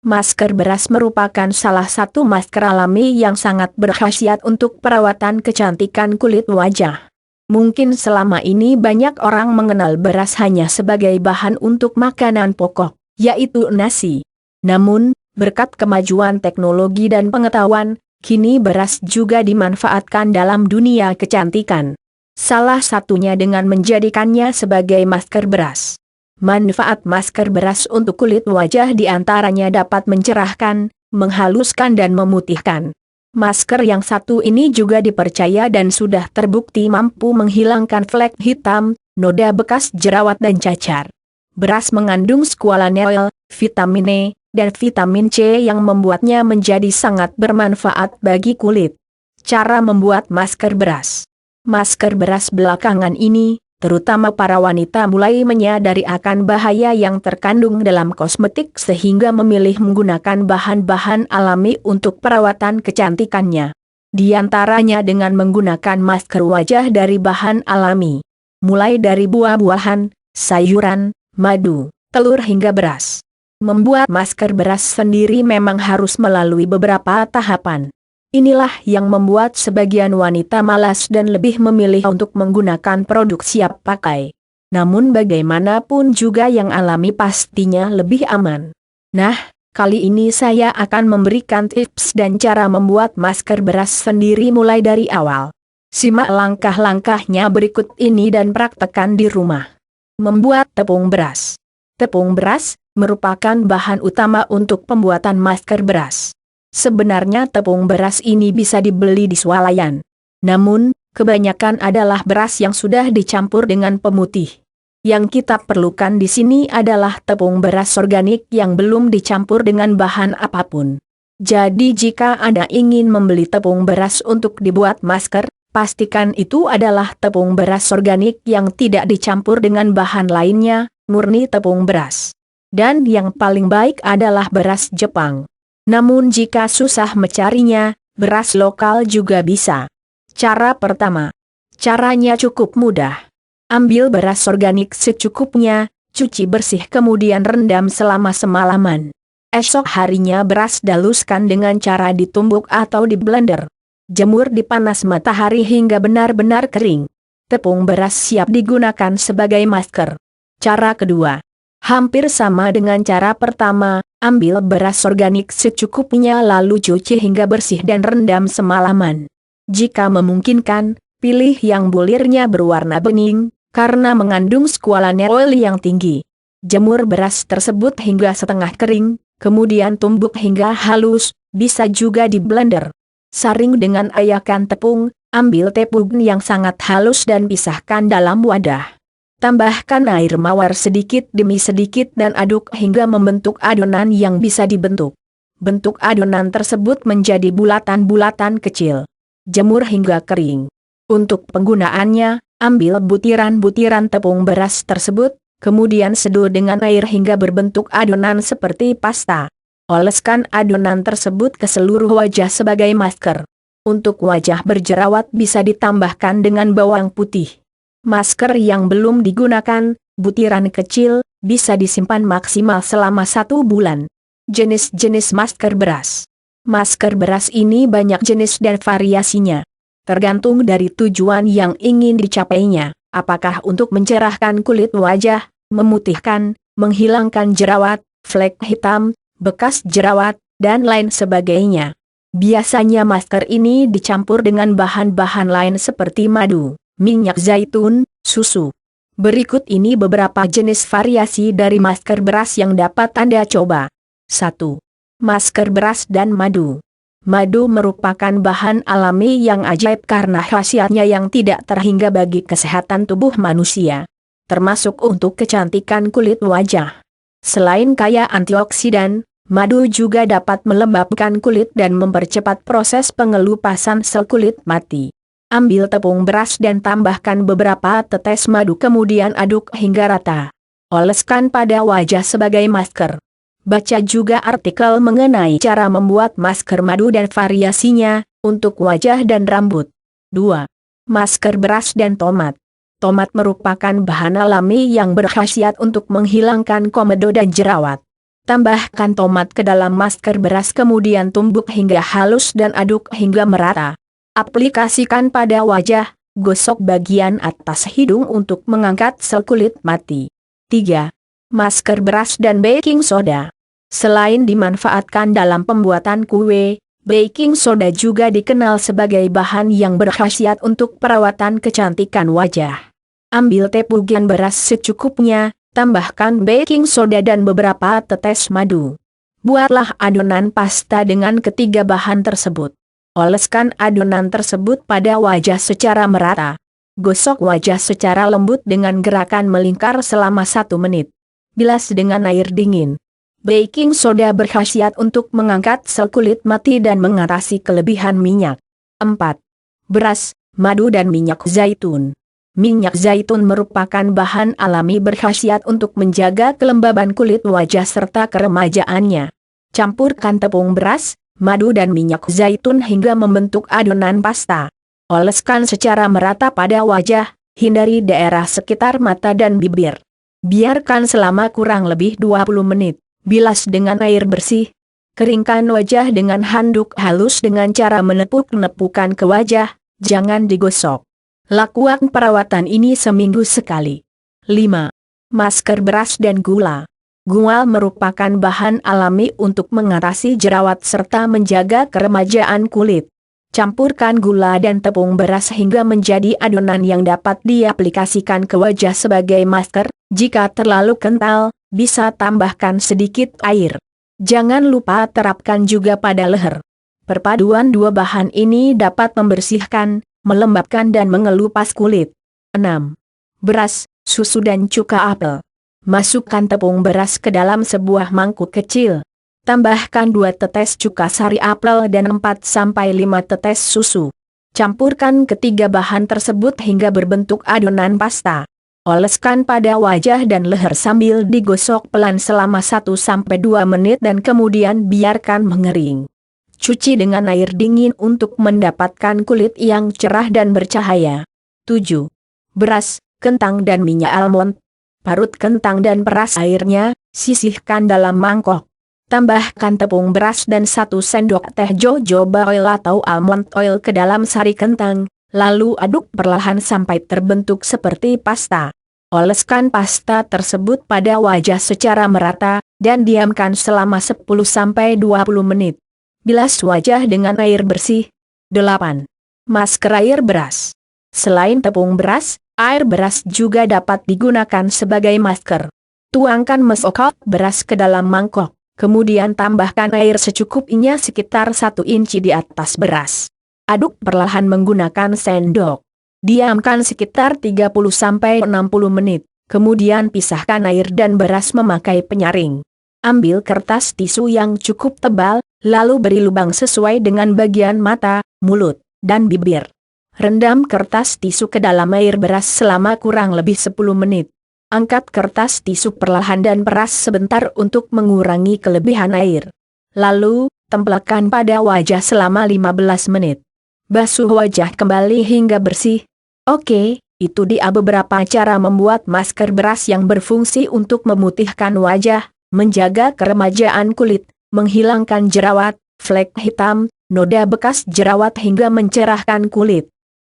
Masker beras merupakan salah satu masker alami yang sangat berkhasiat untuk perawatan kecantikan kulit wajah. Mungkin selama ini banyak orang mengenal beras hanya sebagai bahan untuk makanan pokok, yaitu nasi. Namun, berkat kemajuan teknologi dan pengetahuan, kini beras juga dimanfaatkan dalam dunia kecantikan. Salah satunya dengan menjadikannya sebagai masker beras. Manfaat masker beras untuk kulit wajah diantaranya dapat mencerahkan, menghaluskan dan memutihkan. Masker yang satu ini juga dipercaya dan sudah terbukti mampu menghilangkan flek hitam, noda bekas jerawat dan cacar. Beras mengandung squalane, vitamin E, dan vitamin C yang membuatnya menjadi sangat bermanfaat bagi kulit. Cara membuat masker beras. Masker beras belakangan ini, terutama para wanita mulai menyadari akan bahaya yang terkandung dalam kosmetik sehingga memilih menggunakan bahan-bahan alami untuk perawatan kecantikannya. Di antaranya dengan menggunakan masker wajah dari bahan alami. Mulai dari buah-buahan, sayuran, madu, telur hingga beras. Membuat masker beras sendiri memang harus melalui beberapa tahapan. Inilah yang membuat sebagian wanita malas dan lebih memilih untuk menggunakan produk siap pakai. Namun bagaimanapun juga yang alami pastinya lebih aman. Nah, kali ini saya akan memberikan tips dan cara membuat masker beras sendiri mulai dari awal. Simak langkah-langkahnya berikut ini dan praktekkan di rumah. Membuat tepung beras. Tepung beras merupakan bahan utama untuk pembuatan masker beras. Sebenarnya tepung beras ini bisa dibeli di swalayan. Namun, kebanyakan adalah beras yang sudah dicampur dengan pemutih. Yang kita perlukan di sini adalah tepung beras organik yang belum dicampur dengan bahan apapun. Jadi jika Anda ingin membeli tepung beras untuk dibuat masker, pastikan itu adalah tepung beras organik yang tidak dicampur dengan bahan lainnya, murni tepung beras. Dan yang paling baik adalah beras Jepang. Namun jika susah mencarinya, beras lokal juga bisa. Cara pertama. Caranya cukup mudah. Ambil beras organik secukupnya, cuci bersih kemudian rendam selama semalaman. Esok harinya beras daluskan dengan cara ditumbuk atau di blender. Jemur di panas matahari hingga benar-benar kering. Tepung beras siap digunakan sebagai masker. Cara kedua. Hampir sama dengan cara pertama, ambil beras organik secukupnya lalu cuci hingga bersih dan rendam semalaman. Jika memungkinkan, pilih yang bulirnya berwarna bening, karena mengandung squalane oil yang tinggi. Jemur beras tersebut hingga setengah kering, kemudian tumbuk hingga halus, bisa juga di blender. Saring dengan ayakan tepung, ambil tepung yang sangat halus dan pisahkan dalam wadah. Tambahkan air mawar sedikit demi sedikit dan aduk hingga membentuk adonan yang bisa dibentuk. Bentuk adonan tersebut menjadi bulatan-bulatan kecil. Jemur hingga kering. Untuk penggunaannya, ambil butiran-butiran tepung beras tersebut, kemudian seduh dengan air hingga berbentuk adonan seperti pasta. Oleskan adonan tersebut ke seluruh wajah sebagai masker. Untuk wajah berjerawat bisa ditambahkan dengan bawang putih. Masker yang belum digunakan, butiran kecil, bisa disimpan maksimal selama 1 bulan. Jenis-jenis masker beras. Masker beras ini banyak jenis dan variasinya. Tergantung dari tujuan yang ingin dicapainya, apakah untuk mencerahkan kulit wajah, memutihkan, menghilangkan jerawat, flek hitam, bekas jerawat, dan lain sebagainya. Biasanya masker ini dicampur dengan bahan-bahan lain seperti madu, minyak zaitun, susu. Berikut ini beberapa jenis variasi dari masker beras yang dapat Anda coba. 1. Masker beras dan madu. Madu merupakan bahan alami yang ajaib karena khasiatnya yang tidak terhingga bagi kesehatan tubuh manusia, termasuk untuk kecantikan kulit wajah. Selain kaya antioksidan, madu juga dapat melembabkan kulit dan mempercepat proses pengelupasan sel kulit mati. Ambil tepung beras dan tambahkan beberapa tetes madu kemudian aduk hingga rata. Oleskan pada wajah sebagai masker. Baca juga artikel mengenai cara membuat masker madu dan variasinya, untuk wajah dan rambut. 2. Masker beras dan tomat. Tomat merupakan bahan alami yang berkhasiat untuk menghilangkan komedo dan jerawat. Tambahkan tomat ke dalam masker beras kemudian tumbuk hingga halus dan aduk hingga merata. Aplikasikan pada wajah, gosok bagian atas hidung untuk mengangkat sel kulit mati. 3. Masker beras dan baking soda. Selain dimanfaatkan dalam pembuatan kue, baking soda juga dikenal sebagai bahan yang berkhasiat untuk perawatan kecantikan wajah. Ambil tepukan beras secukupnya, tambahkan baking soda dan beberapa tetes madu. Buatlah adonan pasta dengan ketiga bahan tersebut. Oleskan adonan tersebut pada wajah secara merata. Gosok wajah secara lembut dengan gerakan melingkar selama 1 menit. Bilas dengan air dingin. Baking soda berkhasiat untuk mengangkat sel kulit mati dan mengatasi kelebihan minyak. 4. Beras, madu dan minyak zaitun. Minyak zaitun merupakan bahan alami berkhasiat untuk menjaga kelembaban kulit wajah serta keremajaannya. Campurkan tepung beras, madu dan minyak zaitun hingga membentuk adonan pasta. Oleskan secara merata pada wajah, hindari daerah sekitar mata dan bibir. Biarkan selama kurang lebih 20 menit. Bilas dengan air bersih. Keringkan wajah dengan handuk halus dengan cara menepuk-nepukan ke wajah, jangan digosok. Lakukan perawatan ini seminggu sekali. 5. Masker beras dan gula. Gula merupakan bahan alami untuk mengatasi jerawat serta menjaga keremajaan kulit. Campurkan gula dan tepung beras hingga menjadi adonan yang dapat diaplikasikan ke wajah sebagai masker. Jika terlalu kental, bisa tambahkan sedikit air. Jangan lupa terapkan juga pada leher. Perpaduan dua bahan ini dapat membersihkan, melembabkan dan mengelupas kulit. 6. Beras, susu dan cuka apel. Masukkan tepung beras ke dalam sebuah mangkuk kecil. Tambahkan 2 tetes cuka sari apel dan 4-5 tetes susu. Campurkan ketiga bahan tersebut hingga berbentuk adonan pasta. Oleskan pada wajah dan leher sambil digosok pelan selama 1-2 menit dan kemudian biarkan mengering. Cuci dengan air dingin untuk mendapatkan kulit yang cerah dan bercahaya. 7. Beras, kentang dan minyak almond. Parut kentang dan peras airnya, sisihkan dalam mangkok. Tambahkan tepung beras dan 1 sendok teh jojoba oil atau almond oil ke dalam sari kentang, lalu aduk perlahan sampai terbentuk seperti pasta. Oleskan pasta tersebut pada wajah secara merata, dan diamkan selama 10-20 menit. Bilas wajah dengan air bersih. 8. Masker air beras. Selain tepung beras, air beras juga dapat digunakan sebagai masker. Tuangkan mesokot beras ke dalam mangkok, kemudian tambahkan air secukupnya sekitar 1 inci di atas beras. Aduk perlahan menggunakan sendok. Diamkan sekitar 30-60 menit, kemudian pisahkan air dan beras memakai penyaring. Ambil kertas tisu yang cukup tebal, lalu beri lubang sesuai dengan bagian mata, mulut, dan bibir. Rendam kertas tisu ke dalam air beras selama kurang lebih 10 menit. Angkat kertas tisu perlahan dan peras sebentar untuk mengurangi kelebihan air. Lalu, tempelkan pada wajah selama 15 menit. Basuh wajah kembali hingga bersih. Oke, itu dia beberapa cara membuat masker beras yang berfungsi untuk memutihkan wajah, menjaga keremajaan kulit, menghilangkan jerawat, flek hitam, noda bekas jerawat hingga mencerahkan kulit.